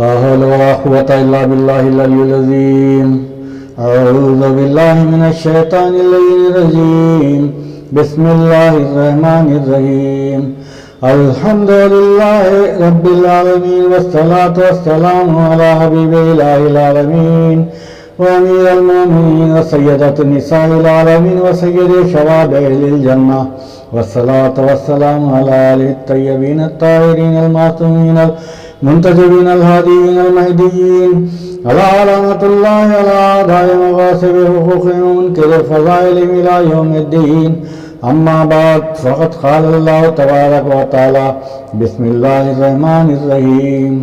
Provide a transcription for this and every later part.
لا حول ولا قوة إلا بالله العلي العظيم. أعوذ بالله من الشيطان اللعين الرجيم. بسم الله الرحمن الرحيم. الحمد لله رب العالمين والصلاة والسلام على حبيب إله العالمين وأمير المؤمنين وسيدة النساء العالمين وسيد شباب أهل الجنة والصلاة والسلام على آله الطيبين الطاهرين المعصومين المنتجبين الهاديين المهديين على علامة الله على أعداء مغاصب حقوقهم ومنكر فضائلهم إلى يوم الدين. أما بعد فقد قال الله تبارك وتعالى بسم الله الرحمن الرحيم.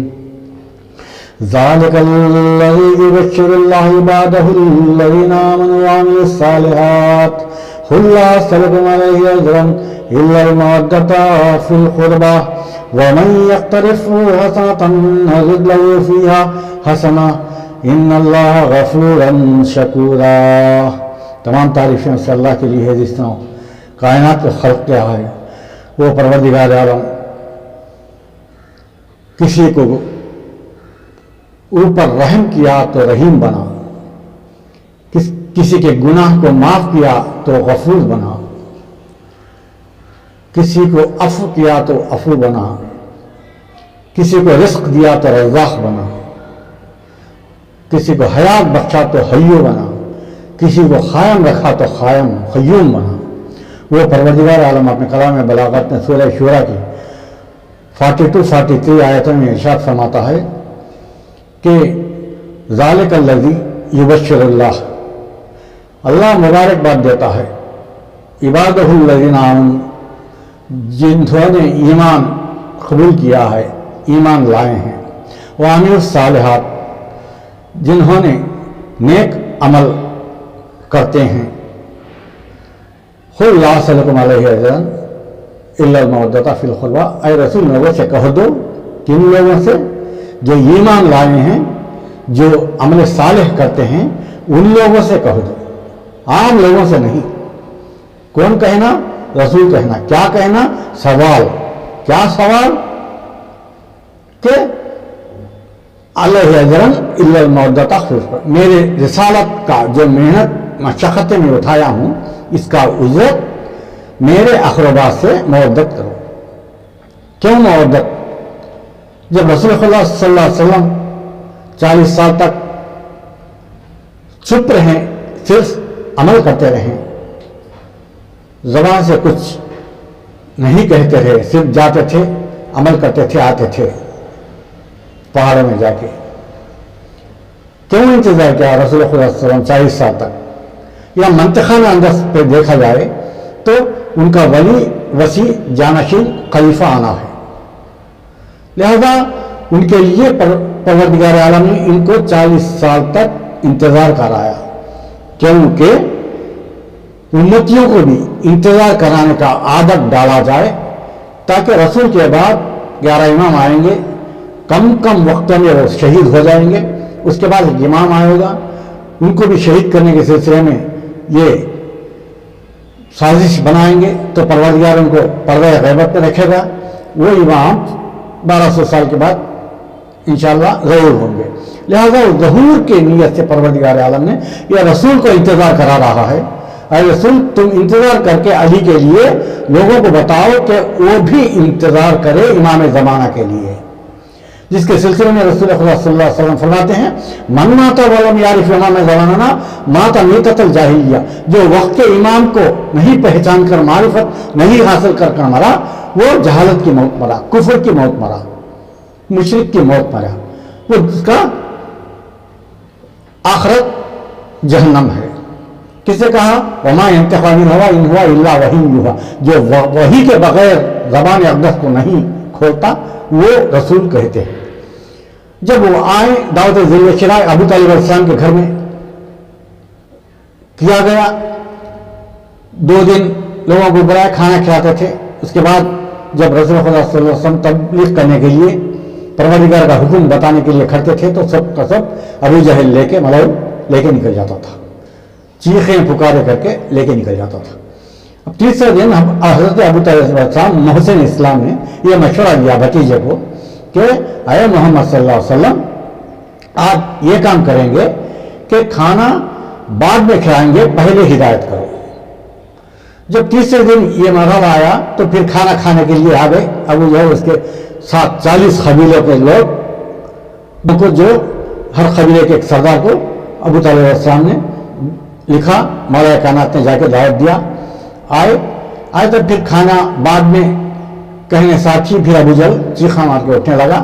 ذلك الذي يبشر الله عباده الذين آمنوا وعملوا الصالحات قل لا أسألكم عليه أجرا إلا المودة في القربى ومن يقترف حسنة نزد له فيها حسنة إن الله غفورا شكورا. تمام تعریفیں سے اللہ کے لیے ہے جس طرح کائنات کا خلق کیا ہے. وہ پروردگار عالم کسی کو اوپر رحم کیا تو رحیم بنا، کسی کے گناہ کو معاف کیا تو غفور بنا، کسی کو عفو کیا تو عفو بنا، کسی کو رزق دیا تو رزاق بنا، کسی کو حیات بخشا تو حیو بنا، کسی کو قائم رکھا تو قائم قیوم بنا. وہ پروردگار عالم اپنے کلام بلاغت میں سورہ شورا کی 42-43 آیتوں میں ارشاد فرماتا ہے کہ ذالک الذی یبشر اللہ، اللہ مبارک بات دیتا ہے عبادہ الذین آمنوا، جنہوں نے ایمان قبول کیا ہے، ایمان لائے ہیں، وعملوا الصالحات، جنہوں نے نیک عمل کرتے ہیں. قل لا أسألكم عليه أجرا إلا المودة في القربى، اے رسول لوگوں سے کہہ دو، کن لوگوں سے؟ جو ایمان لائے ہیں، جو عمل صالح کرتے ہیں، ان لوگوں سے کہہ دو، عام لوگوں سے نہیں. کون کہنا؟ رسول کہنا. کیا کہنا؟ سوال. کیا سوال؟ کہ علیہ اجرا الا المودۃ فی القربى، میرے رسالت کا جو محنت مشقتیں میں اٹھایا ہوں اس کا اجرت میرے اقربا سے مودت کرو. کیوں مودت؟ جب رسول اللہ صلی اللہ علیہ وسلم 40 سال تک چپ رہیں، صرف عمل کرتے رہیں، زبان سے کچھ نہیں کہتے رہے، صرف جاتے تھے، عمل کرتے تھے، آتے تھے پہاڑوں میں جا کے. کیوں انتظار کیا رسول اللہ صلی اللہ علیہ وسلم 40 سال تک؟ یا منطقانہ انداز پہ دیکھا جائے تو ان کا ولی وسیع جانشین خلیفہ آنا ہے، لہذا ان کے لیے پروردگار عالم نے ان کو 40 سال تک انتظار کرایا، کیونکہ امتیوں کو بھی انتظار کرانے کا عادت ڈالا جائے تاکہ رسول کے بعد 11 امام آئیں گے، کم وقتوں میں وہ شہید ہو جائیں گے، اس کے بعد ایک امام آئے گا، ان کو بھی شہید کرنے کے سلسلے میں یہ سازش بنائیں گے تو پروردگار ان کو پردہ غیبت پہ رکھے گا. وہ امام 1200 سال کے بعد انشاءاللہ ظہور ہوں گے. لہذا ظہور کے نیت سے پروردگار عالم نے یہ رسول کو انتظار کرا رہا ہے. اے رسول تم انتظار کر کے علی کے لیے لوگوں کو بتاؤ کہ وہ بھی انتظار کرے امام زمانہ کے لیے، جس کے سلسلے میں رسول اللہ صلی اللہ علیہ وسلم فرماتے ہیں من مات ولم یعرف امام زمانہ مات میتۃ الجاہلیہ، جو وقت کے امام کو نہیں پہچان کر، معرفت نہیں حاصل کر مرا، وہ جہالت کی موت مرا، کفر کی موت مرا، مشرک کی موت مرا، وہ اس کا آخرت جہنم ہے. کسے کہا؟ وما ينطق عن الهوى ان هو الا وحی یوحی، جو وحی کے بغیر زبان اقدس کو نہیں کھولتا وہ رسول کہتے ہیں. جب وہ آئے دعوت ذی الشراء ابو طالب علیہ السلام کے گھر میں کیا گیا، 2 دن لوگوں کو بلایا، کھانا کھلاتے تھے. اس کے بعد جب رسول اللہ صلی اللہ علیہ وسلم تبلیغ کرنے کے لیے پروردگار کا حکم بتانے کے لیے کھڑتے تھے تو سب کا سب ابو جہل لے کے نکل جاتا تھا، چیخیں پکارے کر کے لے کے نکل جاتا تھا. اب تیسرے دن حضرت ابو طالب علیہ السلام محسن اسلام نے یہ مشورہ دیا بھتیجے کو کہ اے محمد صلی اللہ علیہ وسلم آپ یہ کام کریں گے کہ کھانا بعد میں کھلائیں گے، پہلے ہدایت کرو۔ جب تیسرے دن یہ مرحلہ آیا تو پھر کھانا کھانے کے لیے آ گئے ابو جہل، اس کے ساتھ 40 قبیلوں کے لوگ، ان کو جو ہر قبیلے کے ایک سردار کو ابو طالب علیہ السلام نے لکھا، مولا کائنات نے جا کے دعوت دیا، آئے تو پھر کھانا بعد میں کہنے ساتھ ہی پھر ابو جہل چیخا مار کے اٹھنے لگا۔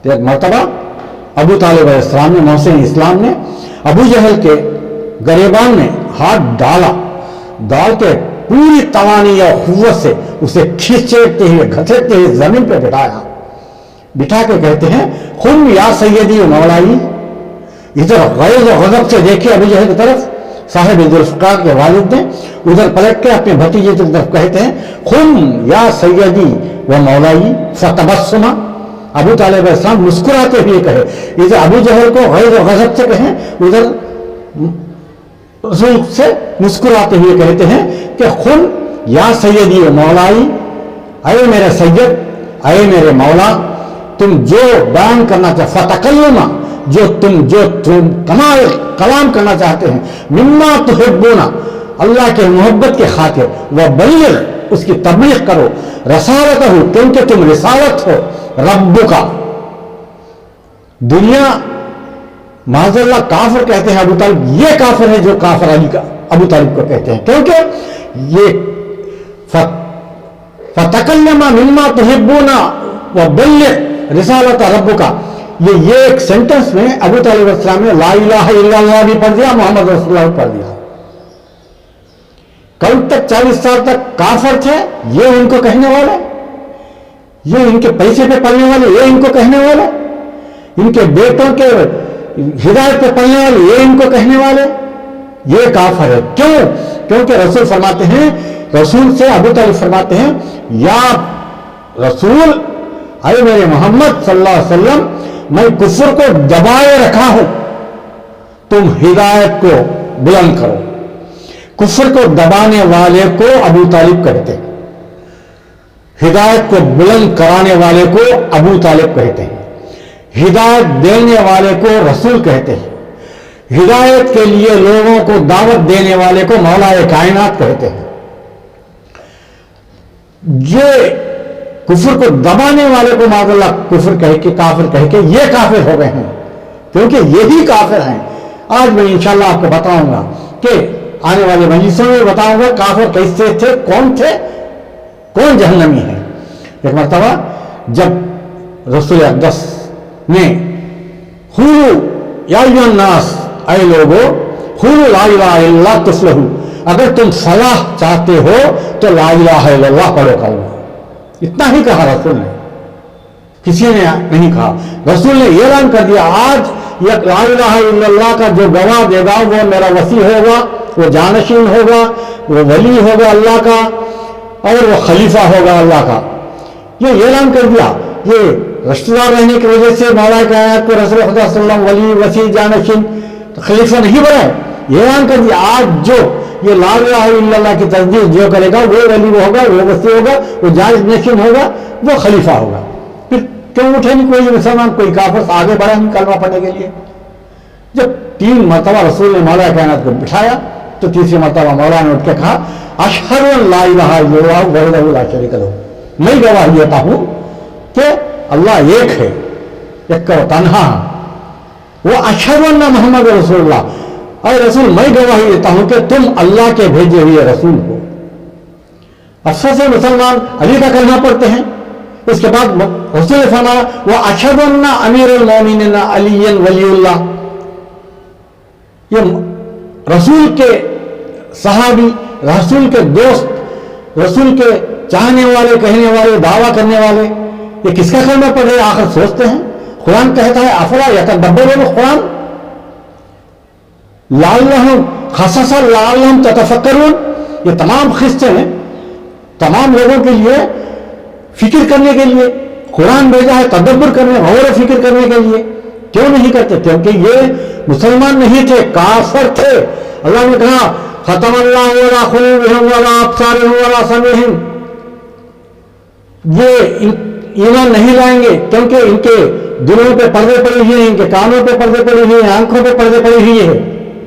تو ایک مرتبہ ابو طالب علیہ السلام نے، محسن اسلام نے ابو جہل کے گریبان میں ہاتھ ڈال کے پوری توانائی اور قوت سے اسے کھینچتے ہوئے گھسیٹتے ہوئے زمین پہ بٹھا کے کہتے ہیں قم یا سیدی و مولائی۔ ادھر غیظ و غضب سے دیکھے ابو جہل کی طرف صاحب ذوالفقار کے والد نے، ادھر پلٹ کے اپنے بھتیجے کی طرف کہتے ہیں قم یا سیدی و مولائی فتبسم۔ ابو طالب علیہ السلام مسکراتے ہوئے کہے، ادھر ابو جہل کو غیظ و غضب سے کہیں، ادھر رسول سے مسکراتے ہوئے کہتے ہیں کہ قم یا سیدی و مولائی، اے میرے سید، اے میرے مولا، تم جو بیان کرنا چاہتے، فتکلما، جو تم کلام کرنا چاہتے ہیں، مما تحبون، اللہ کے محبت کے خاطر، وبلغ، اس کی تبلیغ کرو، رسالتہ، کیونکہ تم رسالت ہو، رب کا۔ دنیا معاذ اللہ کافر کہتے ہیں ابو طالب، یہ کافر ہے جو کافر علی کا ابو طالب کو کہتے ہیں، کیونکہ یہ فتکلم مما تحبون وبلغ رسالت ربک، یہ ایک سینٹنس میں ابو طالب علیہ السلام نے لا الہ الا اللہ بھی پڑھ دیا، محمد رسول اللہ بھی پڑھ دیا۔ کل تک 40 سال تک کافر تھے، یہ ان کو کہنے والے، یہ ان کے پیسے پہ پڑھنے والے، یہ ان کو کہنے والے، ان کے بیٹوں کے ہدایت پہ پڑھنے والے، یہ ان کو کہنے والے، یہ کافر ہے۔ کیوں؟ کیونکہ رسول فرماتے ہیں، رسول سے ابو طالب فرماتے ہیں یا رسول، اے میرے محمد صلی اللہ علیہ وسلم، میں کفر کو دبائے رکھا ہوں، تم ہدایت کو بلند کرو۔ کفر کو دبانے والے کو ابو طالب کہتے ہیں، ہدایت کو بلند کرانے والے کو ابو طالب کہتے ہیں، ہدایت دینے والے کو رسول کہتے ہیں، ہدایت کے لیے لوگوں کو دعوت دینے والے کو مولا کائنات کہتے ہیں۔ یہ کفر کو دبانے والے کو معاذ اللہ کفر کہہ کے، کافر کہہ کے، یہ کافر ہو گئے ہیں، کیونکہ یہی کافر ہیں۔ آج میں انشاءاللہ آپ کو بتاؤں گا کہ آنے والے مجلسوں میں بتاؤں گا کافر کیسے تھے، کون جہنمی ہے۔ ایک مرتبہ جب رسول اقدس نے قولوا یا ایھا الناس، اے لوگو، قولوا لا الہ الا اللہ تفلحوا، اگر تم فلاح چاہتے ہو تو لا الہ الا اللہ پڑھو کلمہ۔ اتنا ہی کہا رسول نے، کسی نے نہیں کہا۔ رسول نے یہ اعلان کر دیا، آج یہ لا الہ الا اللہ کا جو گواہ دے گا وہ میرا وصی ہوگا، وہ جانشین ہوگا، وہ ولی ہوگا اللہ کا، اور وہ خلیفہ ہوگا اللہ کا۔ یہ اعلان کر دیا۔ یہ رشتہ دار رہنے کی وجہ سے مولا کائنات کو رسول خدا صلی اللہ علیہ وسلم ولی، وصی، جانشین، خلیفہ نہیں بنائے۔ یہ اعلان کر دیا، آج جو یہ لا الہ الا اللہ کی تصدیق جو کرے گا وہ ولی ہوگا، وہ وصی ہوگا، وہ جانشین ہوگا، وہ خلیفہ ہوگا۔ پھر کیوں اٹھے نہیں کوئی مسلمان، کوئی کافر آگے بڑھا نہیں کلمہ پڑھنے کے لیے؟ جب 3 مرتبہ رسول نے مولا کائنات کو بٹھایا تو تیسری مرتبہ مولا نے اٹھ کے کہا، اشہد ان لا الہ الا اللہ وحدہ لا شریک لہ، میں گواہی دیتا ہوں کہ اللہ ایک ہے، ایک و تنہا ہے، وہ اشہد ان محمد رسول اللہ، اے رسول میں گواہی دیتا ہوں کہ تم اللہ کے بھیجے ہوئے رسول ہو۔ افسوس سے مسلمان علی کا کلمہ پڑھتے ہیں، اس کے بعد رسول نے فرمایا وہ اشہد ان امیر المومنین علی ولی اللہ۔ یہ رسول کے صحابی، رسول کے دوست، رسول کے چاہنے والے، کہنے والے، دعویٰ کرنے والے، یہ کس کا کلمہ پڑھ رہے ہیں؟ آخر سوچتے ہیں۔ قرآن کہتا ہے افلا یتدبرون القرآن لعلہم خصص لعلہم تتفکرون۔ یہ تمام قصے ہیں تمام لوگوں کے لیے، فکر کرنے کے لیے قرآن بھیجا ہے، تدبر کرنے، غور و فکر کرنے کے لیے۔ کیوں نہیں کرتے؟ کیونکہ یہ مسلمان نہیں تھے، کافر تھے۔ اللہ نے کہا ختم اللہ علی قلوبہم وعلی ابصارہم وعلی سمعہم، یہ ईमान नहीं लाएंगे क्योंकि इनके दिलों पे पर्दे पड़े हुए हैं, इनके कानों पे पर्दे पड़े हुए हैं, आंखों पे पर्दे पड़े हुए हैं,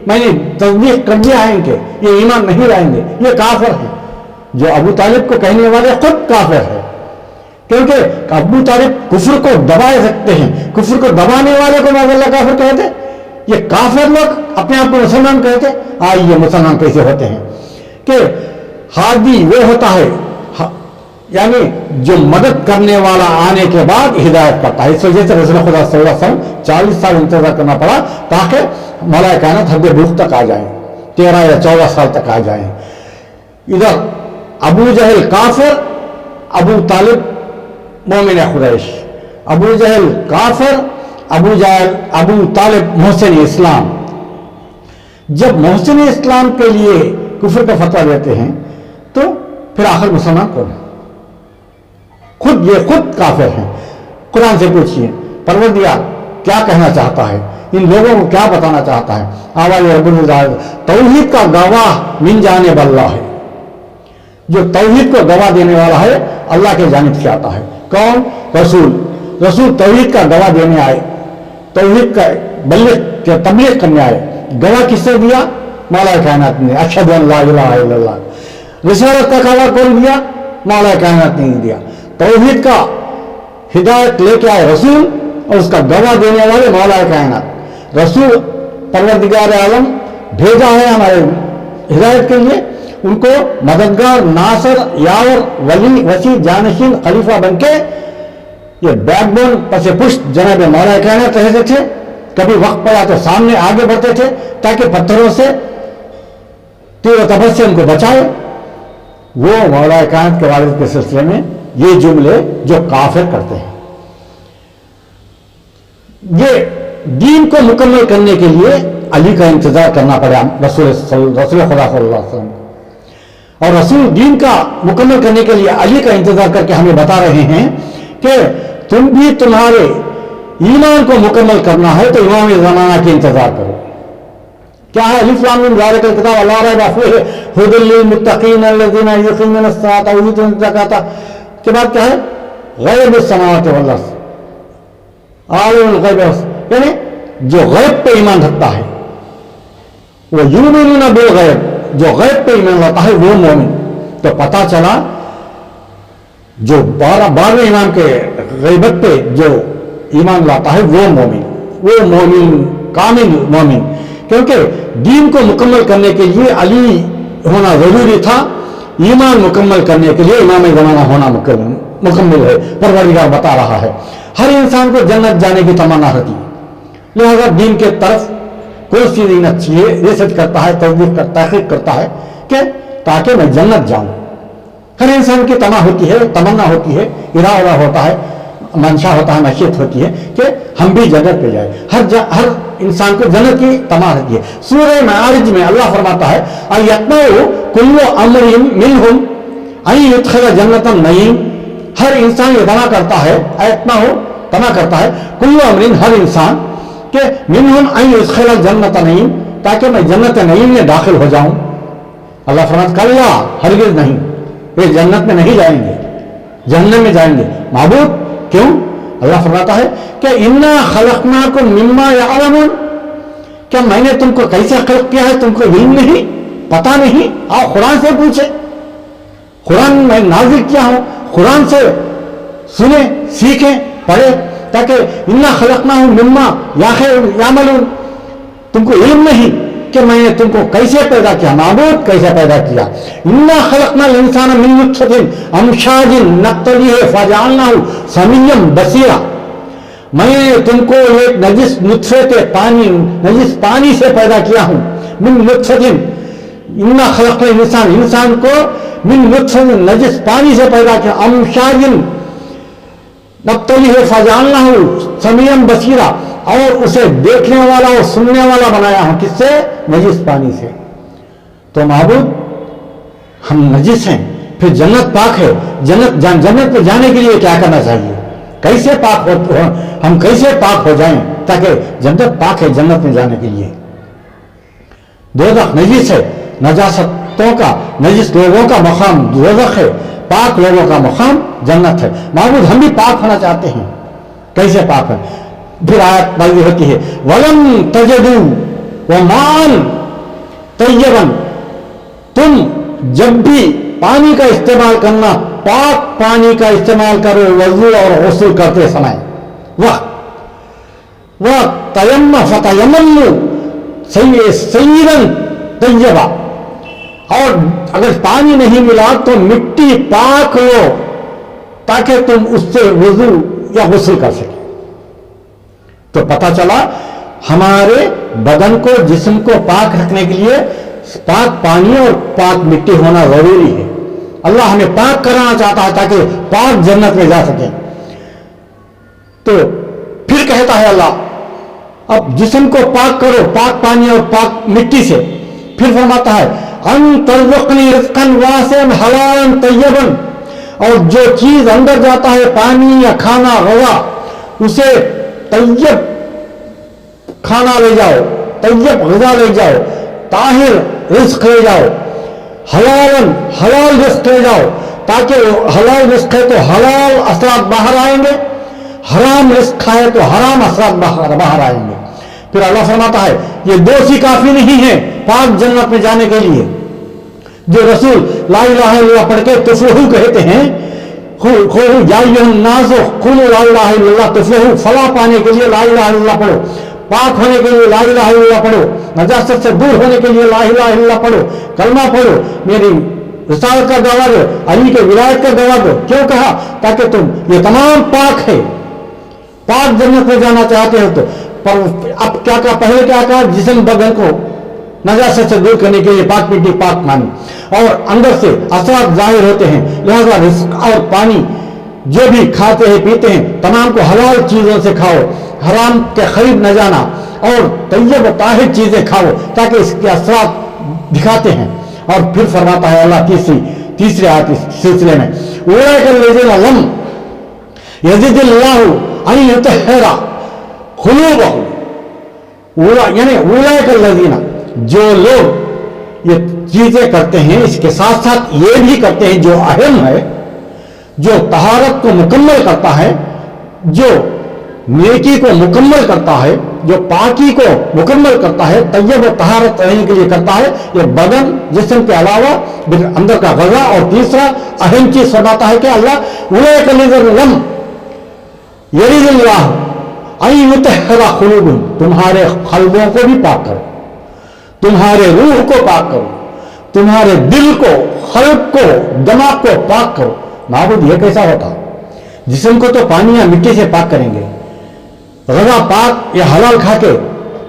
मैंने तस्दीक कर दिया है इनके, ये ईमान नहीं लाएंगे, ये काफिर है। जो अबू तालिब को कहने वाले खुद काफिर है, क्योंकि अबू तालिब कुफ्र को दबाए सकते हैं, कुफ्र को दबाने वाले को माज़अल्लाह काफिर कहते। ये काफिर लोग अपने आप को मुसलमान कहते। ये मुसलमान कैसे होते हैं कि हादी वो होता है, यानी जो मदद करने वाला आने के बाद हिदायत करता है। इस वजह से रसूल खुदा सल्लल्लाहु अलैहि वसल्लम 40 साल इंतजार करना पड़ा ताकि मौला कायनात हद बुग़्ज़ तक आ जाए, 13 या 14 साल तक आ जाए। इधर अबू जहल काफिर, अबू तालिब मोमिन कुरैश। अबू जहल काफिर, अबू तालिब मोहसिन इस्लाम। जब मोहसिन इस्लाम के लिए कुफ्र का फतवा देते हैं तो फिर आखिर मुसलमान कौन है? ये खुद काफिर हैं। कुरान से पूछिए परवरदिगार क्या कहना चाहता है, इन लोगों को क्या बताना चाहता है। आवाज़ रब्बुल इज़्ज़त तौहीद का गवाह मिन जानिब अल्लाह है, जो तौहीद को गवाह देने वाला है अल्लाह के जानिब से आता है। कौन? रसूल तौहीद का गवाह देने आए, तौहीद का तबलीग करने आए। गवाह किससे दिया? मौला कायनात ने। अशहदु अन ला इलाहा इल्लल्लाह। रिसालत का गवाह कौन दिया? मौला कायनात ने दिया। तौहीद का हिदायत लेके आए रसूल और उसका गवाह देने वाले मौला कायनात। रसूल परवरदिगार आलम भेजा है हमारे हिदायत के लिए, उनको मददगार, नासर, यावर, वली, वसी, जानशीन, खलीफा बनके ये बैकबोन पसे पुष्ट जनाब मौला कायनात रहते थे। कभी वक्त पड़ा तो सामने आगे बढ़ते थे ताकि पत्थरों से, तीर तबस से उनको बचाए। वो मौला कायनात के वालिद के सिलसिले में ये जुमले जो काफिर करते हैं। ये दीन को मुकम्मल करने के लिए अली का इंतजार करना पड़ा रसूल खुदा सल्लल्लाहु अलैहि वसल्लम। और रसूल दीन का मुकम्मल करने के लिए अली का इंतजार करके हमें बता रहे हैं कि तुम भी तुम्हारे ईमान को मुकम्मल करना है तो इमाम ज़माना के इंतजार करो। क्या है? अलिफ लाम मीम ज़ालिकल किताब ला रैब फीहि हुदल लिल मुत्तक़ीन अल्लज़ीना युक़ीमूना अस्सलाता व यूतूना ज़काता के बाद क्या है? ग़ैबुस समावाति वल अर्ज़, आलिमुल ग़ैब, यानी जो गैब पे ईमान रखता है, वो युमिनूना बिल गैब, जो गैब पे ईमान रखता है वो मोमिन। तो पता चला जो 12वें इमाम के गैबत पे जो ईमान लाता है वो मोमिन, कामिल मोमिन। क्योंकि दीन को मुकम्मल करने के लिए अली होना जरूरी था, ईमान मुकम्मल करने के लिए इमाम ज़माना होना मुकम्मल है। परवरदिगार बता रहा है हर इंसान को जन्नत जाने की तमन्ना होती है, लिहाजा दीन के तरफ कोई चीज नहीं चाहिए, रिसर्च करता है, तस्दीक करता है, तहकीक करता है कि ताकि मैं जन्नत जाऊं। हर इंसान की तमा होती है, तमन्ना होती है, इरादा होता है, मंशा होता है, नशीत होती है कि हम भी जन्नत पे जाए। हर इंसान को जन्नत की तमा होती है। सूरह मारिज में अल्लाह फरमाता है अयत्मउ कुल्लु अम्रिन मिनहुम अन युदखिला जन्नतन नईम। हर इंसान ये तमा करता है, तमा करता है कुल्लु अम्रिन, हर इंसान के मिनहुम अन युदखिला जन्नतन नईम, ताकि मैं जन्नत नईम में दाखिल हो जाऊं। अल्लाह फरमाता कल्ला, हरगिज़ नहीं, ये जन्नत में नहीं जाएंगे, जहन्नम में जाएंगे। माबूद क्यों? अल्लाह फरमाता है कि इन्ना खलकनाकुम मिम्मा यअलमून, क्या मैंने तुमको कैसे खल्क किया है तुमको इल्म नहीं, पता नहीं? आओ कुरान से पूछे, कुरान मैं नाजिल किया हूं, कुरान से सुने, सीखें, पढ़े, ताकि इन्ना खलकनाहुम मिम्मा यामलून, तुमको इल्म नहीं कि मैंने तुमको कैसे पैदा किया, माबूद कैसे पैदा किया। इन्ना खलकनल इंसान मिन नुत्फतिन अमशाजिन नब्तलीहि फजअलनाहु समिय्यन बसीरा, मैंने तुमको एक नजिस नुत्फे के पानी, नजिस पानी से पैदा किया हूं। मिन नुत्फतिन, इन्ना खलकनल इंसान, इंसान को मिन नुत्फतिन, नजिस पानी से पैदा किया। अमशाजिन नब्तलीहि फजअलनाहु समिय्यन बसीरा, और उसे देखने वाला और सुनने वाला बनाया हूं। किससे? नजिस पानी से। तो माबूद हम नजिस हैं, फिर जन्नत पाक है, जन्नत पे जाने के लिए क्या करना चाहिए? कैसे पाक हो, हम कैसे पाक हो जाएं ताकि जन्नत पाक है, जन्नत में जाने के लिए। दोज़ख नजिस है, नजासतों का, नजिस लोगों का मकाम दोज़ख है, पाक लोगों का मुकाम जन्नत है। महबूद हम भी पाक होना चाहते हैं, कैसे पाक है? फिर आयत बल्दी होती है, वलम तजदू व मान तय्यबन, तुम जब भी पानी का इस्तेमाल करना, पाक पानी का इस्तेमाल करो वजू और गुस्ल करते समय। वह तयम्म फतयम्मु सय्यिदन तय्यबा, और अगर पानी नहीं मिला तो मिट्टी पाक लो ताकि तुम उससे वजू या गुस्ल कर सके। तो पता चला हमारे बदन को, जिस्म को पाक रखने के लिए पाक पानी और पाक मिट्टी होना जरूरी है। अल्लाह हमें पाक कराना चाहता है ताकि पाक जन्नत में जा सके। तो फिर कहता है अल्लाह, अब जिस्म को पाक करो पाक पानी और पाक मिट्टी से। फिर फरमाता है अन तरज़ुक़नी रिज़्क़न वासिअन हलालन तय्यबन, और जो चीज अंदर जाता है पानी या खाना गज़ा, उसे तय्यब खाना ले जाओ, तय्यब गज़ा ले जाओ, ताहिर रिज़्क़ ले जाओ, हलालन हलाल रिज़्क़ ले जाओ, ताकि हलाल रिज़्क़ है तो हलाल असरात बाहर आएंगे, हराम रिज़्क़ है तो हराम असरात बाहर आएंगे। फिर अल्लाह फरमाता है ये दो ही काफी नहीं है पाक जन्नत में जाने के लिए। जो रसूल ला इलाहा इल्लल्लाह पढ़ के तुफलहू कहते हैं, तुफलहू, फलाह पाने के लिए ला इलाहा इल्लल्लाह पढ़ो, पाक होने के लिए ला इलाहा इल्लल्लाह पढ़ो, नजासत से दूर होने के लिए ला इलाहा इल्लल्लाह पढ़ो, कलमा पढ़ो, मेरी रिसालत का गवाह दो, अली के विलायत का गवाह दो। क्यों कहा? ताकि तुम ये तमाम पाक है, पाक जन्नत में जाना चाहते हो। तो पर अब क्या कहा? पहले क्या कहा? जिस्म बदन को नजासत से दूर करने के लिए पाक मिट्टी पाक पानी, और अंदर से असरात जाहिर होते हैं, लिहाजा रिज़्क़ और पानी जो भी खाते हैं पीते हैं तमाम को हलाल चीजों से खाओ, हराम के करीब न जाना, और तय्यब ताहिर चीजें खाओ ताकि इसके असरात दिखाते हैं। और फिर फरमाता है अल्लाह तीसरे आयत इस सिलसिले में, उलाइका लम यज़िदिल्लाहु अन युतहहिरा क़ुलूबहुम, यानी उलाइका लज़ीना, जो लोग ये चीजें करते हैं इसके साथ साथ ये भी करते हैं जो अहम है, जो तहारत को मुकम्मल करता है, जो नेकी को मुकम्मल करता है, जो पाकी को मुकम्मल करता है, तय्यब और तहारत रहने के लिए करता है, ये बदन जिस्म के अलावा अंदर का गज़ा। और तीसरा अहम चीज फरमाता है कि अल्लाह उलाइका लम यरिदिल्लाहु अन युतहहिरा क़ुलूबहुम, तुम्हारे क़ल्बों को भी पाक करो, तुम्हारे रूह को पाक करो, तुम्हारे दिल को, क़ल्ब को, दिमाग को पाक करो। महबूद ये कैसा होता? जिस्म को तो पानी या मिट्टी से पाक करेंगे, गज़ा पाक या हलाल खा के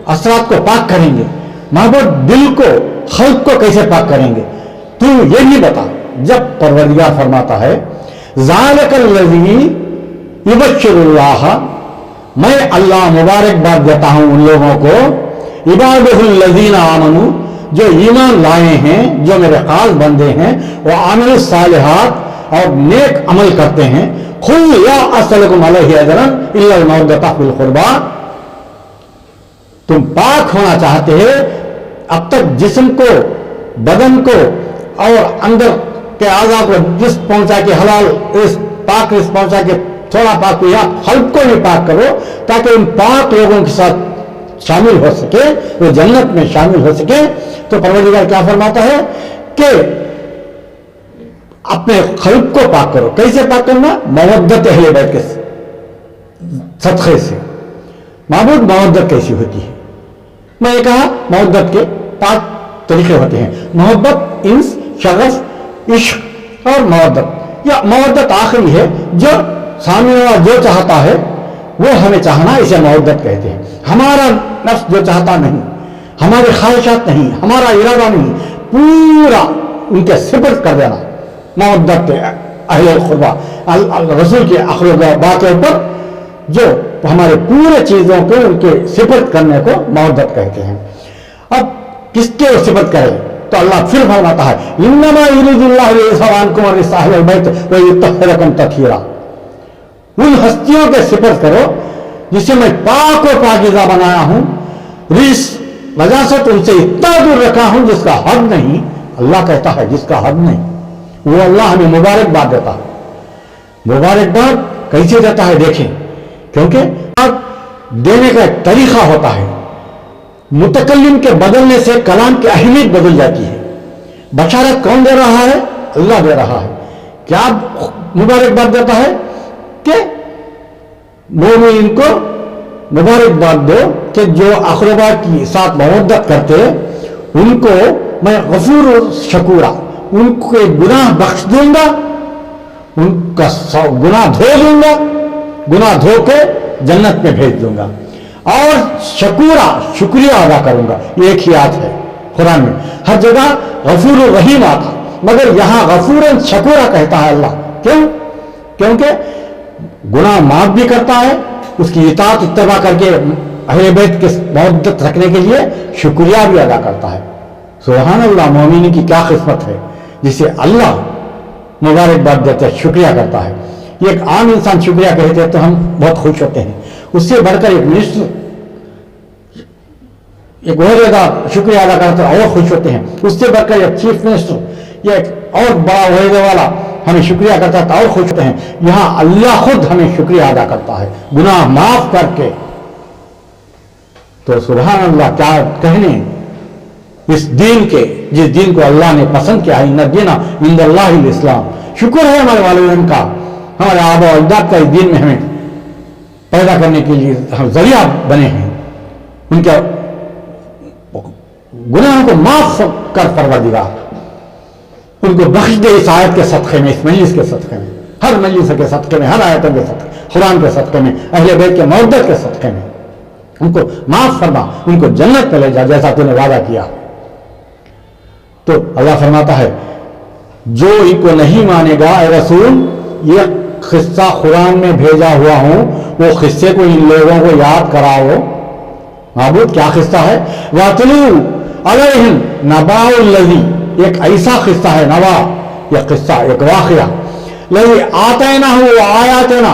असरात को पाक करेंगे, महबूद दिल को, क़ल्ब को कैसे पाक करेंगे? तू ये नहीं बता। जब परवरदिगार फरमाता है ज़ालिकल्लज़ी युबश्शिरुल्लाह, मैं अल्लाह मुबारकबाद देता हूं उन लोगों को, इबादुहुल्लज़ीना आमनू, जो ईमान लाए हैं, जो मेरे खास बंदे हैं, वो आमिलुस सालिहात, और नेक अमल करते हैं। खुल या असलकुम अलैहि अजरन इल्लल मवद्दता फिल कुर्बा, तुम पाक होना चाहते हैं, अब तक जिस्म को, बदन को और अंदर के आज़ा को जिस पहुंचा के हलाल पाक पहुंचा के थोड़ा पाक या क़ल्ब को भी पाक करो ताकि उन पाक लोगों के साथ शामिल हो सके, वो जन्नत में शामिल हो सके। तो परवरदिगार क्या फरमाता है कि अपने क़ल्ब को पाक करो। कैसे पाक करना? मवद्दत अहले बैत के सदक़े से। महबूद मवद्दत कैसी होती है? मैंने कहा मवद्दत के 5 तरीके होते हैं, मोहब्बत, इंस, शगफ, इश्क और मवद्दत। या मवद्दत आखिरी है, जो सामने वाला जो चाहता है वो हमें चाहना, इसे मवद्दत कहते हैं। हमारा नफ्स जो चाहता नहीं, हमारे ख्वाहिशात नहीं, हमारा इरादा नहीं, पूरा उनके सिफत कर देना, मवद्दत अहले खुरबा, रसूल के अखलाक बातों पर जो हमारे पूरे चीजों को उनके सिफत करने को मवद्दत कहते हैं। अब किसके सिफत करें? तो अल्लाह फिर फरमाता है इन्नमा युरिदुल्लाहु लियुज़हिबअनकुम अर्रिज्सा अहलल बैत व युतह्हिरकुम तत्हीरा, उन हस्तियों के सिफत करो जिसे मैं पाक और पाकीज़ा बनाया हूं, रिस वजासत उनसे इतना दूर रखा हूं जिसका हद नहीं। अल्लाह कहता है जिसका हद नहीं, वो अल्लाह हमें मुबारकबाद देता है। मुबारकबाद कैसे देता है देखें, क्योंकि देने का एक तरीका होता है। मुतकल्लिम के बदलने से कलाम की अहमियत बदल जाती है। बशारत कौन दे रहा है? अल्लाह दे रहा है। क्या मुबारकबाद देता है कि मोमिन को मुबारकबाद दो कि जो अक़रबा की साथ मवद्दत करते उनको मैं गफूर शकूरा, उनको गुनाह बख्श दूंगा, उनका गुनाह धो दूंगा, गुनाह धो के जन्नत में भेज दूंगा, और शकूरा शुक्रिया अदा करूंगा। एक ही आयत है कुरान में, हर जगह गफूर रहीम आता, मगर यहां गफूरन शकूरा कहता है अल्लाह। क्यों? क्योंकि गुनाह माफ भी करता है, उसकी इताअत इत्तबा करके अहले बैत के मवद्दत रखने के लिए शुक्रिया भी अदा करता है। सुभान अल्लाह, मोमिन की क्या किस्मत है जिसे अल्लाह मुबारकबाद देता है, शुक्रिया करता है। ये एक आम इंसान शुक्रिया कहते हैं तो हम बहुत खुश होते हैं, उससे बढ़कर एक मिनिस्टर एक ओहदेदार शुक्रिया अदा करता है और खुश होते हैं, उससे बढ़कर एक चीफ मिनिस्टर या एक और बड़ा ओहदे वाला हमें शुक्रिया करता है तो और खुश होते हैं। यहां अल्लाह खुद हमें शुक्रिया अदा करता है गुनाह माफ करके। तो सुभान अल्लाह, क्या कहने इस दीन के, जिस दीन को अल्लाह ने पसंद किया है। इन्ना दीना इंदल्लाहिल इस्लाम। शुक्र है हमारे वालिदैन का, हमारे आबा अजदाद का इस दीन में हमें पैदा करने के लिए हम जरिया बने हैं। उनके गुनाहों को माफ कर परवरदिगार उनको बख्श दे इस आयत के सदक़े में, इस मजलिस के सदक़े में, हर मजलिस के सदक़े में, हर आयतों के सदक़े, कुरान के सदक़े में, अहले बैत के मवद्दत के सदक़े में उनको माफ फरमा, उनको जन्नत में ले जा जैसा तूने वादा किया। तो अल्लाह फरमाता है जो इनको नहीं मानेगा ए रसूल, ये किस्सा कुरान में भेजा हुआ हूं, वो किस्से को इन लोगों को याद कराओ। माबूद क्या किस्सा है? वातलू अलैहिम नबाउल्लज़ी, एक ऐसा किस्सा है, नबा यह किस्सा, एक वाक़या, लज़ी आतैनाहु व आयातिना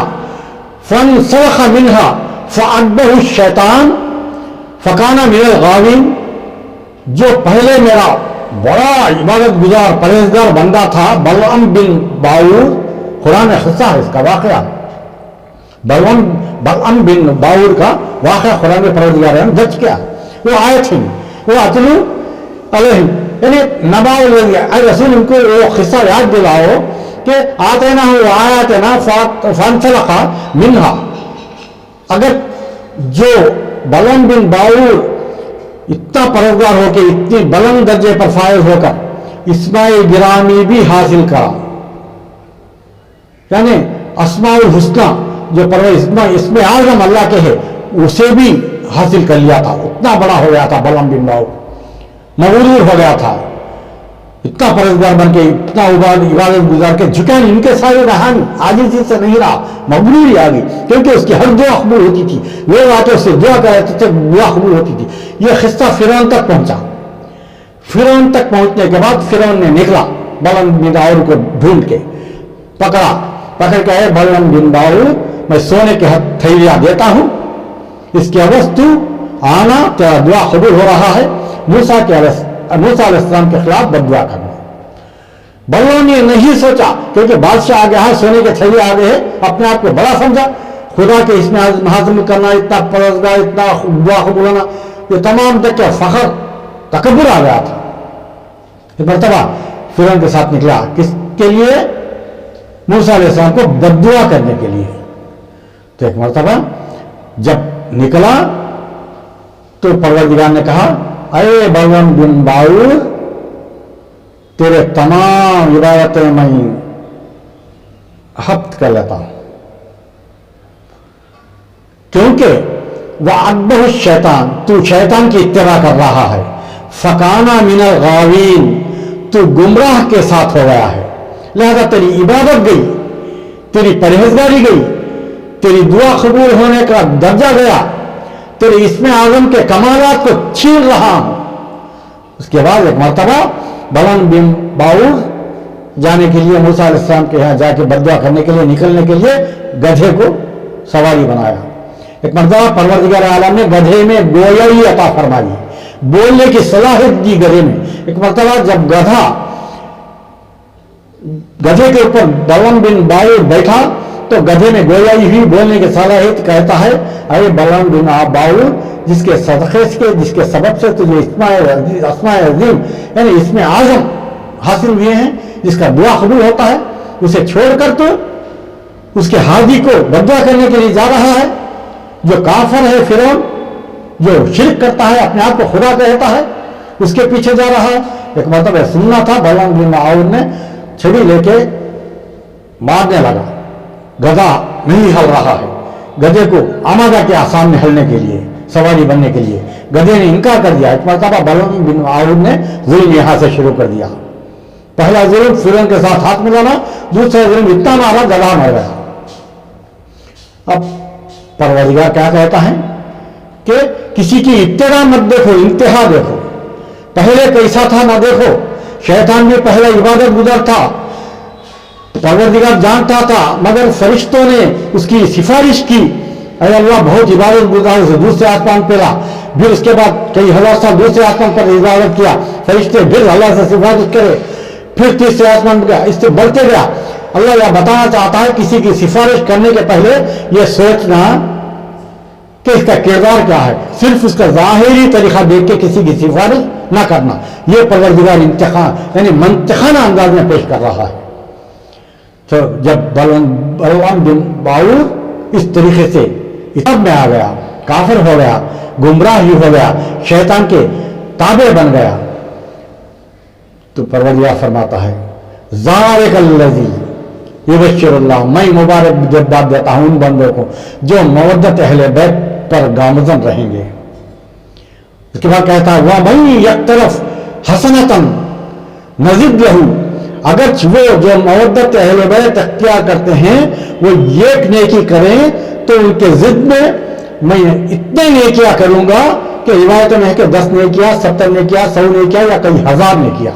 फनसलख़ मिन्हा फ़अतबहु शैतान फ़काना मिनल गाविन। जो पहले मेरा बड़ा इबादत गुजार परहेजगार बंदा था बलअम बिन बाऊर, कुरान में हिस्सा है इसका वाक़या, बलअम बिन बाऊर का वाक़या कुरान में परवरदिगार ने दर्ज किया। वो आए थे, वो अतलू अलैहिम यानी नबाउल रसूल, उनको वो किस्सा याद दिलाओ कि आतेना हो आयातना फनसलख़ मिन्हा। अगर जो बलअम बिन बाऊर इतना परवरदिगार होकर इतनी बुलंद दर्जे पर फायज होकर इस्माइल गिरामी भी हासिल करा, यानी अस्माउल हुस्ना जो परवर इसमें आज़म अल्लाह के है उसे भी हासिल कर लिया था। उतना बड़ा हो गया था बलअम बिन बाऊर, मगरूर हो गया था, इतना परवरदिगार बन के इतना इबादत गुजार के झुका नहीं, इनके सारे रहा नहीं, आजिज़ी से नहीं रहा, मगरूरी आ गई, क्योंकि उसकी हर दुआ कबूल होती थी। लोग आते उससे दुआ करते थे, दुआ कबूल होती थी। यह किस्सा फिरौन तक पहुंचा। फिरौन तक पहुंचने के बाद फिरौन ने निकला बलअम बिन बाऊर को ढूंढ के, पकड़ के आए, बलअम बिन बाऊर मैं सोने के हथेलियां देता हूं, इसकी अवध तू आना, तेरा दुआ कबूल हो रहा है। मूसा अलैहिस्सलाम के खिलाफ बददुआ करना। बलअम ने नहीं सोचा, क्योंकि बादशाह आ गया है, सोने के थैले आ गए हैं, अपने आप को बड़ा समझा, खुदा के इसमें हासिल करना, इतना परवरदिगार, इतना दुआ कबूल होना, ये तमाम देख के फखर तकब्बुर आ गया था। एक मरतबा फिरौन के साथ निकला, किसके लिए? मूसा अलैहिस्सलाम को बददुआ करने के लिए। तो एक मरतबा जब निकला तो परवरदिगार ने कहा, अरे बलअम बिन बाऊर, तेरे तमाम इबादतें मैं हफ्त कर लेता हूं, क्योंकि वह अकबह शैतान, तू शैतान की इत्तिबा कर रहा है, फकाना मिनल गावीन, तू गुमराह के साथ हो गया है, लिहाजा तेरी इबादत गई, तेरी परहेजगारी गई, तेरी दुआ कबूल होने का दर्जा गया, तेरे इसमें आज़म के कमालात को छीन रहा हूं। उसके बाद एक मरतबा बलअम बिन बाऊर जाने के लिए मूसा अलैहिस्सलाम के यहाँ जाके बददुआ करने के लिए, निकलने के लिए गधे को सवारी बनाया। एक मरतबा परवरदिगार आलम ने गधे में गोयई अता फरमाई, बोलने की सलाहियत दी गधे में। एक मरतबा जब गधा गधे के ऊपर बलराम बिन बाऊर बैठा तो गधे ने गोलाई हुई बोलने की सलाहियत, कहता है अरे बलराम बिन बाऊर, जिसके सदक़े से, जिसके सबब से तुझे अस्माए अज़ीम यानी इसमें आज़म हासिल हुए हैं, जिसका दुआ कबूल होता है, उसे छोड़कर तो उसके हादी को बदुआ करने के लिए जा रहा है। जो काफिर है फिरौन, जो शिरक करता है, अपने आप को खुदा कहता है, उसके पीछे जा रहा है। एक मतलब सुनना था, बलराम बिन बाऊर ने छड़ी लेके मारने लगा। गधा नहीं हल रहा है, गधे को आमादा किया सामने हलने के लिए, सवारी बनने के लिए। गधे ने इनकार कर दिया। एक मरतबा बलराम बिन बाऊर ने जुल्म यहां से शुरू कर दिया। पहला जुल्म फिरौन के साथ हाथ मिलाना, दूसरा जुल्म इतना मारा गधा मर गया। अब परवरदिगार क्या कहता है कि किसी की इब्तिदा मत देखो, इंतहा देखो। पहले कैसा था ना देखो। शैतान भी पहले इबादत गुजार था, परवरदिगार जानता था, मगर फरिश्तों ने उसकी सिफारिश की, अरे अल्लाह बहुत इबादत गुजार से दूसरे आसमान पे ला। फिर उसके बाद कई हजार साल दूसरे आसमान पर इबादत किया, फरिश्ते फिर अल्लाह से सिफारिश करे, फिर तीसरे आसमान पर गया, इससे बढ़ते गया। अल्लाह यह बताना चाहता है किसी की सिफारिश करने के पहले यह सोचना कि इसका किरदार क्या है। सिर्फ उसका ज़ाहिरी तरीका देख के किसी की सिफारिश ना करना, यह परवरदिगार इम्तिहान यानी मंतखाना अंदाज में पेश कर रहा है। तो जब बलराम बिन बाऊर इस तरीके से इस्लाम में आ गया, काफिर हो गया, गुमराही हो गया, शैतान के ताबे बन गया, तो परवरदिगार फरमाता है ज़ालिकल्लज़ी युबश्शिरुल्लाह, मैं मुबारक बात देता हूं उन बंदों को जो मवद्दत अहले बैत पर गामज़न रहेंगे। उसके बाद कहता है वह मैं एक तरफ हसनतन नज़ीद लहू, अगर वो जो मवद्दत अहले बैत अख्तियार करते हैं वो एक नेकी करें तो उनके जिद में मैं इतने नेकियां करूंगा कि रिवायतों में है कि 10 नेकियां, 70 नेकियां, 100 नेकियां या कई हजार नेकियां,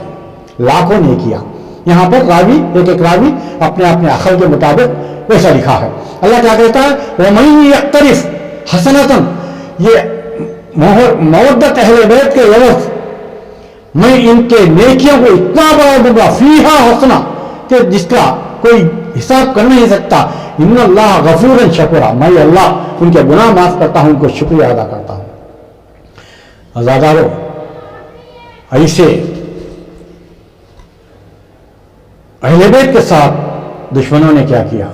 लाखों नेकियां। यहां पर रावी एक रावी अपने अपने अखल के मुताबिक वैसा लिखा है। अल्लाह क्या कहता है वो मैं एक तरफ हसनतन, ये मवद्दत अहले बैत के एवज मैं इनके नेकियों को इतना बड़ा दूंगा, फीहा हसना, कि जिसका कोई हिसाब कर नहीं सकता। इन्नल्लाह गफूरन शकूरा, मैं अल्लाह उनके गुनाह माफ करता हूं, उनको शुक्रिया अदा करता हूं। अज़ादारों, ऐसे अहले बैत के साथ दुश्मनों ने क्या किया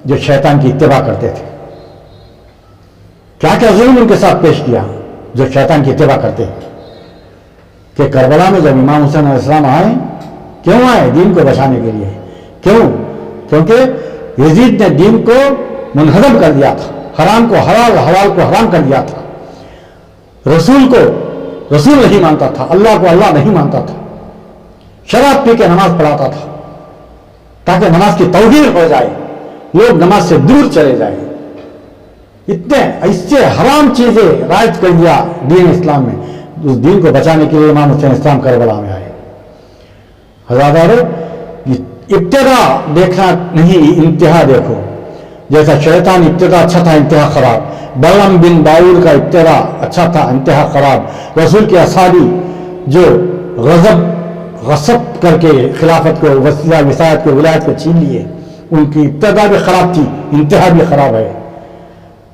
जो शैतान की इत्तिबा करते थे। क्या क्या जुल्म उनके साथ पेश किया जो शैतान की इत्तिबा करते थे। कि करबला में जब इमाम हुसैन अलैहिस्सलाम आए, क्यों आए? दीन को बचाने के लिए। क्यों? क्योंकि यजीद ने दीन को मुनहदम कर दिया था, हराम को हलाल, हलाल को हराम कर दिया था, रसूल को रसूल नहीं मानता था, अल्लाह को अल्लाह नहीं मानता था, शराब पी के नमाज पढ़ाता था ताकि नमाज की तौहीर हो जाए, लोग नमाज से दूर चले जाए। इतने ऐसे हराम चीजें रायत कर दिया दीन इस्लाम में। उस दीन को बचाने के लिए इमाम हुसैन इस्लाम करबला में आए। हज़ारों, इब्तिदा देखना नहीं, इंतहा देखो। जैसा शैतान इब्तिदा अच्छा था, इंतहा खराब। बलराम बिन बाऊर का इब्तिदा अच्छा था, इंतहा खराब। रसूल के असहाबी जो गज़ब करके खिलाफत को, विसायत को, विलायत को छीन लिए, उनकी इब्तिदा भी खराब थी, इंतहा भी खराब है।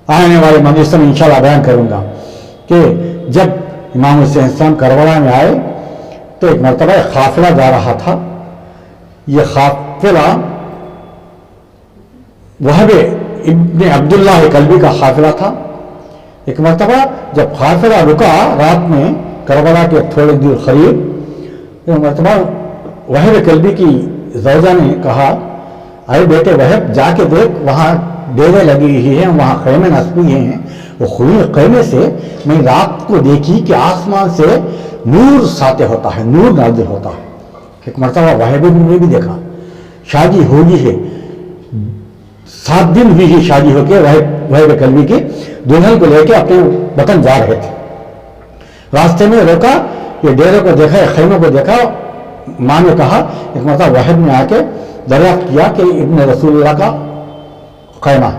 आने वाले मजलिस में इंशाअल्लाह बयान करूंगा कि जब इमाम हुसैन इस्लाम करबला में आए तो एक मरतबा काफिला जा रहा था। यह काफिला वहब इब्न अब्दुल्लाह कल्बी का काफिला था। एक मरतबा जब काफिला रुका रात में करबला के थोड़े दूर करीब, एक मरतबा वहब कल्बी की ज़ौजा ने कहा अरे बेटे वहब, जाके देख वहाँ डेरे लगी हुई हैं, वहाँ खैमे नस्बी हैं। वो खुली खैमे से मैं रात को देखी कि आसमान से नूर साते होता है, नूर नाज़िल होता है। एक मरतबा वहब ने भी देखा, शादी होगी है, 7 दिन हुई ही शादी होके वहब कल्बी की दुल्हन को लेके अपने वतन जा रहे थे। रास्ते में रोका, ये डेरे को देखा, खैमे को देखा। माँ ने कहा, एक मरतबा वहब ने आके दरियाफ्त किया कि इब्न रसूलुल्लाह का खैमा।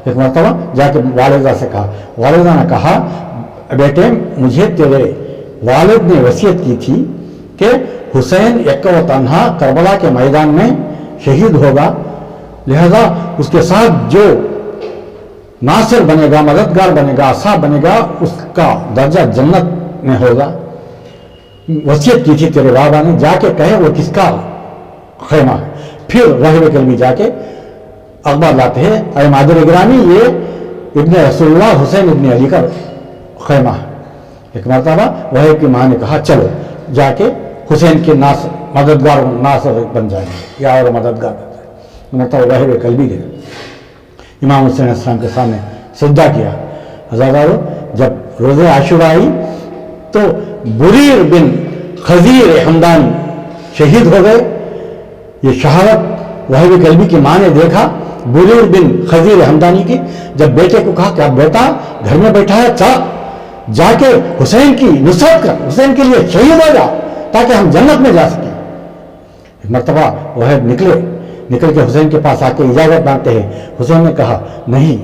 एक मरतबा जाके वालिदा से कहा, वालिदा ने कहा बेटे मुझे तेरे वालिद ने वसीयत की थी कि हुसैन एक व तन्हा करबला के मैदान में शहीद होगा, लिहाजा उसके साथ जो नासिर बनेगा, मददगार बनेगा, आसाब बनेगा, उसका दर्जा जन्नत में होगा। वसीयत की थी तेरे बाबा ने, जाके कहे वो किसका खैमा है। फिर वाहिब कलमी जाके अखबार लाते हैं, अरे मादर इग्रामी, ये इब्न रसूलुल्लाह हुसैन इब्न अली का खैमा है। एक मरतबा वाहिब की माँ ने कहा चलो जाके हुसैन के मददगार नासर बन जाएंगे या और मददगार बन जाएंगे। मतलब वाहिब कलमी गए, इमाम हुसैन अस्सलाम के सामने सजदा किया। हज़ारों जब रोज़े आशुरा आई तो बुरीर बिन खजीर हमदानी शहीद हो गए। ये शहादत वाहिब कलबी की माँ ने देखा, बुरीर बिन खजीर हमदानी की। जब बेटे को कहा कि अब बेटा घर में बैठा है, जाके हुसैन की नुसरत कर, हुसैन के लिए शहीद हो जा ताकि हम जन्नत में जा सकें। एक मरतबा वह निकल के हुसैन के पास आके इजाज़त मांगते हैं। हुसैन ने कहा नहीं,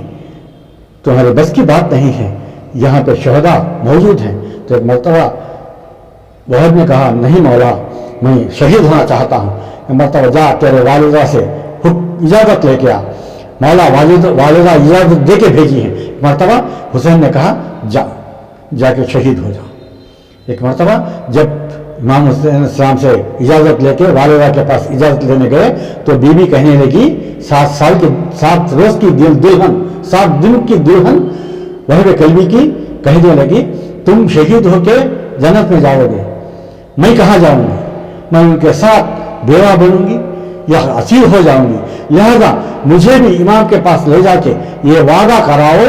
तुम्हारे बस की बात नहीं है, यहाँ पे शहदा मौजूद हैं। तो एक मरतबा वहब ने कहा नहीं मौला, मैं शहीद होना चाहता हूँ। एक मरतबा जा तेरे वालिदा से इजाज़त लेके आ। मौला वालिदा इजाज़त दे के भेजी है। एक मरतबा हुसैन ने कहा जाके शहीद हो जा। एक मरतबा जब इमाम हुसैन इस्लाम से इजाज़त लेके वालिदा के पास इजाज़त लेने गए तो बीबी कहने लगी 7 रोज़ की दुल्हन, 7 दिन की दुल्हन वाहिब कलबी की कहने लगी तुम शहीद होके जन्नत में जाओगे, मैं कहाँ जाऊंगी, मैं उनके साथ बेवा बनूंगी या असीर हो जाऊंगी। लिहाजा मुझे भी इमाम के पास ले जाके ये वादा कराओ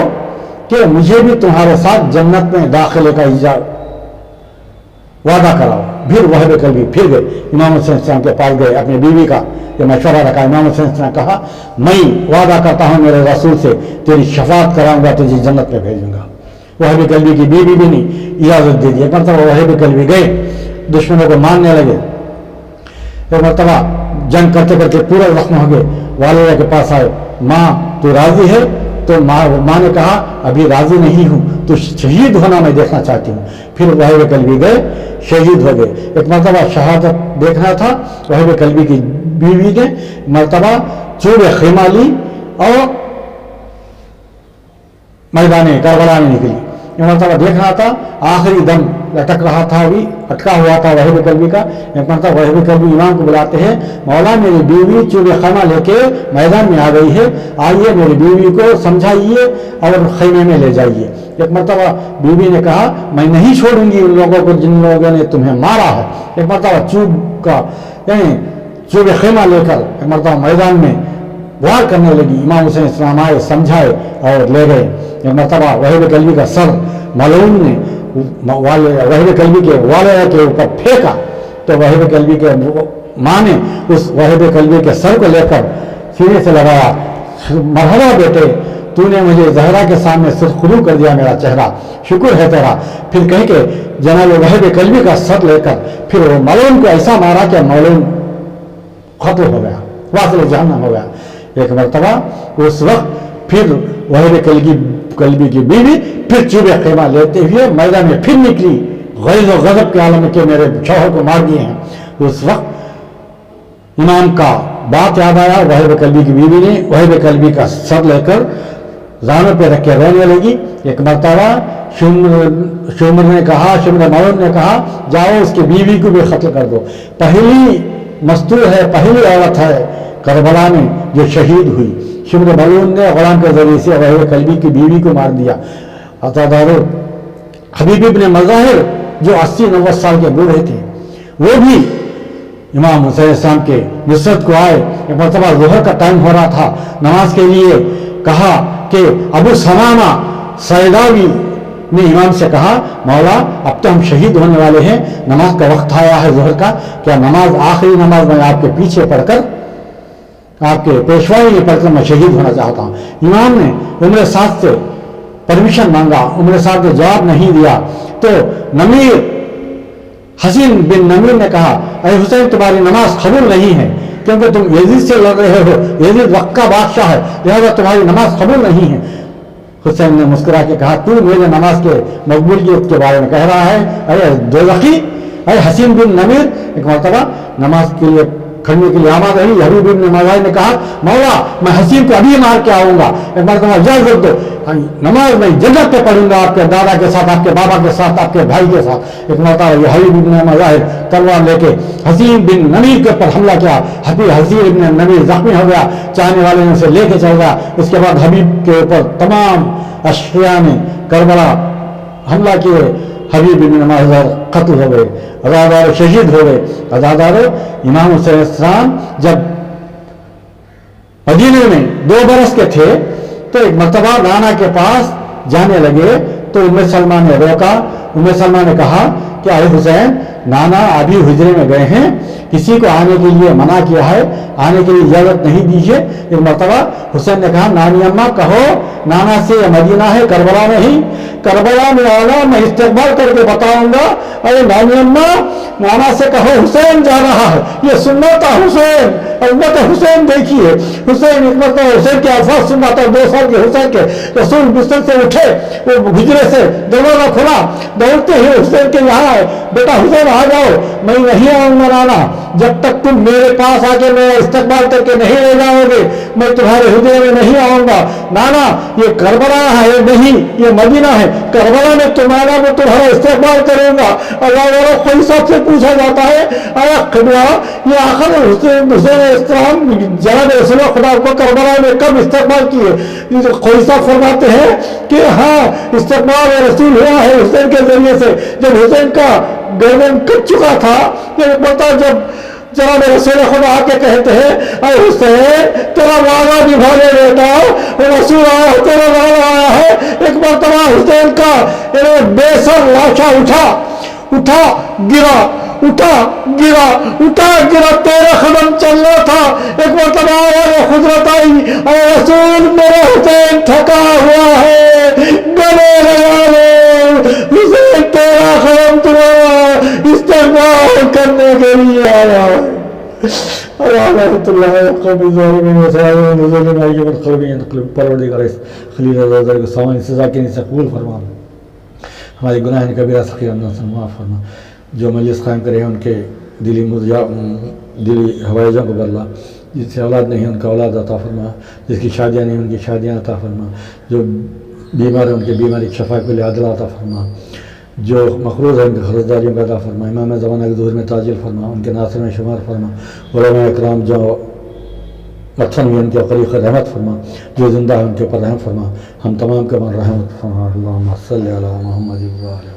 कि मुझे भी तुम्हारे साथ जन्नत में दाखिले का वादा कराओ। फिर वाहिब कलबी फिर गए, इमाम हुसैन इस्लाम के पास गए, अपनी बीवी का ये मशवरा रखा। इमाम हुसैन इस्लाम कहा मैं वादा करता हूँ मेरे रसूल से तेरी शफात कराऊंगा, तुझे जन्नत में भेजूंगा। वाहिब कलबी की बीवी भी नहीं इजाज़त दे दी। एक मरतबा वाहिब कलबी गए, दुश्मनों को मारने लगे। एक मरतबा जंग करते करते पूरा जख्म हो गए, वालिदा के पास आए, माँ तू राजी है? तो माँ ने कहा अभी राजी नहीं हूँ, तो शहीद होना मैं देखना चाहती हूँ। फिर वाहिब कलबी गए, शहीद हो गए। एक मरतबा शहादत देखना था, वाहिब कलबी की बीवी ने मरतबा चूब खैमा ली और मैदान करबला में निकली। ये मरतबा देख रहा था, आखिरी दम लटक रहा था, अभी अटका हुआ था वाहिब कलबी का। एक मरतबा वाहिब कलबी इमाम को बुलाते हैं, मौला मेरी बीवी चूब खैमा लेके मैदान में आ गई है, आइए मेरी बीवी को समझाइए और खैमे में ले जाइए। एक मरतबा बीवी ने कहा मैं नहीं छोड़ूंगी उन लोगों को जिन लोगों ने तुम्हें मारा है। एक मरतबा चूब खैमा लेकर एक मरतबा मैदान में वार करने लगी। इमाम हुसैन इस्लाम आए, समझाए और ले गए। एक मरतबा वाहिब कलबी का सर मलऊन ने वाहिब कलबी के वालिदा के ऊपर फेंका तो वाहिब कलबी के माँ ने उस वाहिब कलबी के सर को लेकर सीने से लगाया, मरहबा बेटे तूने मुझे जहरा के सामने सुरखरू कर दिया मेरा चेहरा, शुक्र है तेरा। फिर कह के जनाब वाहिब कलबी का सर लेकर फिर वो मलऊन को ऐसा मारा कि मलऊन खत्म हो गया, वासिल जहन्नम हो गया। एक मरतबा उस वक्त फिर वाहिब कलबी की बीवी फिर चूब खैमा लेते हुए मैदान में फिर निकली, गैज़ और गज़ब के आलम के मेरे शौहर को मार दिए हैं। उस वक्त इमाम का बात याद आया, वाहिब कलबी की बीवी ने वाहिब कलबी का सर लेकर जानों पे रख के रोने लगी। एक मरतबा शुम्र ने कहा, शुम्र मौन ने कहा जाओ उसकी बीवी को भी कत्ल कर दो, पहली मस्तूर है, पहली औरत है करबला में जो शहीद हुई। शुम्र मलून ने गुलाम के जरिए से वाहिब कलबी की बीवी को मार दिया। अतादारो हबीब इब्न मज़ाहिर जो 80-90 साल के बूढ़े थे वो भी इमाम हुसैन इस्लाम के नुसरत को आए। एक मरतबा ज़ोहर का टाइम हो रहा था, नमाज के लिए कहा कि अबू समामा सैदावी ने इमाम से कहा मौला अब तो हम शहीद होने वाले हैं, नमाज का वक्त आया है ज़ोहर का, क्या नमाज आखिरी नमाज मैं आपके पीछे पढ़कर आपके पेशवाई में पढ़कर मैं शहीद होना चाहता हूँ। इमाम ने उम्र साथ से परमिशन मांगा, उम्र साथ ने जवाब नहीं दिया तो नमीर हसीन बिन नमीर ने कहा अरे हुसैन तुम्हारी नमाज कबूल नहीं है क्योंकि तुम यजीद से लड़ रहे हो, यजीद वक्त का बादशाह है, लिहाजा तुम्हारी नमाज कबूल नहीं है। हुसैन ने मुस्कुरा के कहा तू मेरे नमाज के मकबूलियत के बारे में कह रहा है, अरे दोज़खी, अरे हसीन बिन नमीर। एक मरतबा नमाज के लिए खड़ने के लिए आमाद रही। हबीब इब्न मज़ाहिर ने कहा, मौला मैं हसीन को अभी मार के आऊँगा, एक मरतबा इजाज़त दो, नमाज मैं जन्नत पे पढ़ूंगा आपके दादा के साथ, आपके बाबा के साथ, आपके भाई के साथ। एक मरतबा ये हबीब इब्न मज़ाहिर तलवार लेके हसीन बिन नमीर के ऊपर हमला किया। हसीन इब्न नमीर जख्मी हो गया, चाहने वाले ने उसे लेके चल गया। उसके बाद हबीब के ऊपर तमाम अशकिया ने करबला हमला किए। हबीब इब्न मज़ाहिर कत्ल हो गए, अज़ादार शहीद हो गए। अज़ादार इमाम हुसैन अलैहिस्सलाम जब मदीने में 2 बरस के थे तो एक मरतबा नाना के पास जाने लगे तो उम्मे सलमा ने रोका। उम्मे सलमा ने कहा कि अरे हुसैन, नाना अभी हुजरे में गए हैं, किसी को आने के लिए मना किया है, आने के लिए इजाजत नहीं दीजिए। एक मरतबा हुसैन ने कहा, नानी अम्मा कहो नाना से मदीना है, करबला नहीं, करबला में आना मैं इस्तेकबाल करके बताऊंगा। अरे नानी अम्मा, नाना से कहो हुसैन जा रहा है, ये सुनना था हुसैन, अलबत्ता हुसैन देखिए। हुसैन एक मरतबा हुसैन के अल्फाज सुनना था, 2 साल के हुसैन के। रसूल बिस्तर से उठे, वो हुजरे से दरवाजा खुला, दौड़ते ही हुसैन के यहाँ आए, बेटा हुसैन आ जाओ, मैं नहीं आऊंगा नाना, जब तक तुम मेरे पास आके मेरा इस्तेकबाल करके नहीं ले जाओगे मैं तुम्हारे हुजरे में नहीं आऊंगा। नाना ये करबला है नहीं, ये मदीना है, करबला में तुम्हारा मैं तुम्हारा इस्तेकबाल करूंगा। अल्लाह वाला कोई सबसे पूछा जाता है, अरे खबरा ये आखिर हुसैन इस्लाम जनाब रसूल खुदा को करबला में कब इस्तेकबाल किए? कोई सब फरमाते हैं कि हाँ इस्तेकबाल रसूल हुआ है हुसैन के जरिए से, जब हुसैन का गर्दन कट चुका था। ये बता जब जनाब रसूल खुदा आके कहते हैं, अरे हुसैन तेरा वादा निभाने बेटा, रसूल आया तेरा वादा आया है। एक मरतबा हुसैन का बेसर लाशा उठा गिरा, तेरा कदम चल रहा था। एक मरतबा खुदरत आई, अरे रसूल मेरा हुसैन थका हुआ है, गले लगा लो, हुसैन तेरा कदम तुम्हारा इस्तेमाल करने के लिए आया है। हमारे गुनाह कबीरा सग़ीरा माफ़ फरमा। जो मजलिस कायम करे हैं उनके दिली हवाइजों को बदला, जिससे औलाद नहीं उनका औलाद अता फरमा, जिसकी शादियाँ नहीं उनकी शादियाँ अता फरमा, जो बीमार है उनके बीमारी की शफा के लिए आदला अता फरमा, जो मखरूज़ है उनके खर्चदारियों का अता फरमा, इमाम ज़माना के ज़हूर में ताजिल फरमा, उनके नासिर में शुमार फरमा, उलमा इकराम जो मदफन हुए उनके क़रीब रहमत फरमा, जो ज़िंदा है उनके ऊपर रहम फरमा, हम तमाम के ऊपर रहमत फरमा। अल्लाहुम्मा सल्लि अला मुहम्मद व